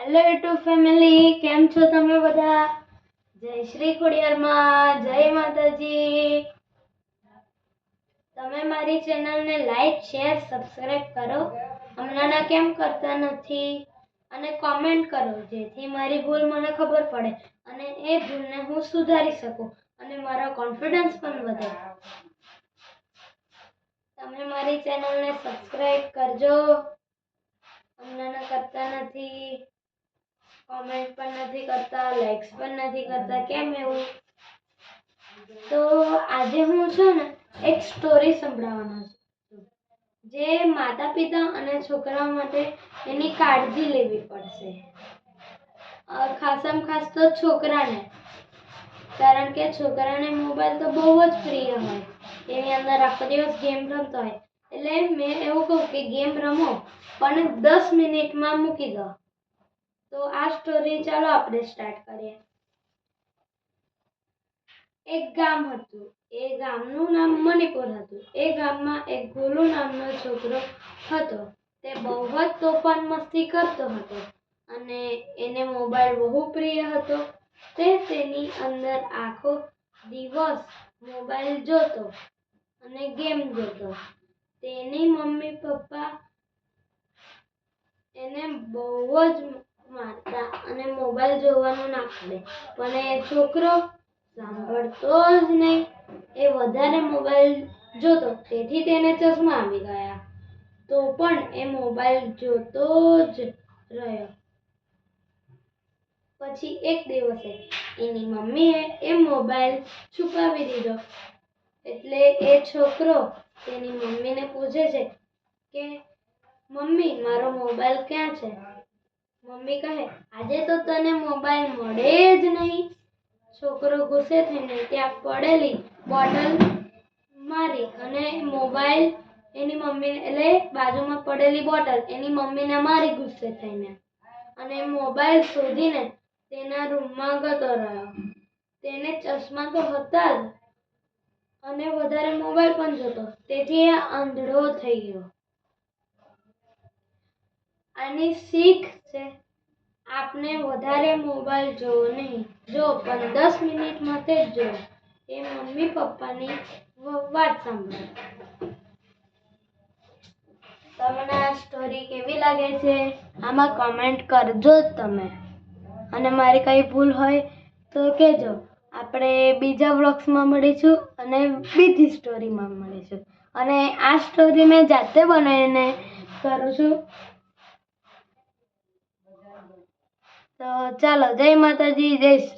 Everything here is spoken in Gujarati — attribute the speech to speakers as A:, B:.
A: હેલો યુટ્યુબ ફેમિલી, કેમ છો તમે બધા? જય શ્રી ખોડિયારમાં, જય માતાજી. તમે મારી ચેનલને લાઈક, શેર, સબસ્ક્રાઇબ કરો. હમણાંના કેમ કરતા નથી? અને કોમેન્ટ કરો, જેથી મારી ભૂલ મને ખબર પડે અને એ ભૂલને હું સુધારી શકું અને મારો કોન્ફિડન્સ પણ વધે. તમે મારી ચેનલને સબસ્ક્રાઇબ કરજો. હમણાંના કરતા નથી, કોમેન્ટ પણ નથી કરતા, લાઈક્સ પણ નથી કરતા, કેમ એવું? તો આજે હું છું ને એક સ્ટોરી સંભળાવવાનો છું, જે માતા પિતા અને છોકરાઓ માટે એની કાળજી લેવી પડશે. ખાસમ ખાસ તો છોકરાને, કારણ કે છોકરાને મોબાઈલ તો બહુ જ પ્રિય હોય. એની અંદર આખો દિવસ ગેમ રમતો હોય, એટલે મેં એવું કહું કે ગેમ રમો પણ 10 મિનિટમાં મૂકી દો. તો આ સ્ટોરી ચાલો આપણે સ્ટાર્ટ કરીએ. એક ગામ હતું. એ ગામનું નામ મણિપુર હતું. એ ગામમાં એક ગોલુ નામનો છોકરો હતો. તે બહુ જ તોફાન મસ્તી કરતો હતો અને એને મોબાઈલ બહુ પ્રિય હતો. તે તેની અંદર આખો દિવસ મોબાઈલ જોતો અને ગેમ જોતો. તેની મમ્મી પપ્પા એને બહુ જ મારતા અને મોબાઈલ જોવાનું ના પાડે, પણ એ છોકરો સાંભળતો જ નહીં. એ વધારે મોબાઈલ જોતો, તેથી તેને ચશ્મા આવી ગયા. તો પણ એ મોબાઈલ જોતો જ રહ્યો. પછી એક દિવસે એની મમ્મીએ એ મોબાઈલ છુપાવી દીધો. એટલે એ છોકરો તેની મમ્મીને પૂછે છે કે મમ્મી, મારો મોબાઈલ ક્યાં છે? મમ્મી કહે, આજે તો તને મોબાઈલ મળે જ નહીં. છોકરો ગુસ્સે થઈને ત્યાં પડેલી બોટલ મારી અને મોબાઈલ એની મમ્મી, એટલે બાજુમાં પડેલી બોટલ એની મમ્મીને મારી ગુસ્સે થઈને, અને મોબાઈલ શોધીને તેના રૂમમાં જતો રહ્યો. તેને ચશ્મા તો હતા જ અને વધારે મોબાઈલ પણ જોતો, તેથી એ આંધળો થઈ ગયો. આની શીખ છે, આપને વધારે મોબાઈલ જોવો નહીં. જો પણ 10 મિનિટ માટે જ જો. એ મમ્મી પપ્પાની વાત સાંભળો. તમને આ સ્ટોરી કેવી લાગે છે? આમાં કોમેન્ટ કરજો જ તમે. અને મારી કઈ ભૂલ હોય તો કહેજો. આપણે બીજા વ્લોગ્સમાં મળીશું અને બીજી સ્ટોરીમાં મળીશું. અને આ સ્ટોરી મેં જાતે બનાવીને કરું છું. તો ચાલો, જય માતાજી, જય શ્રી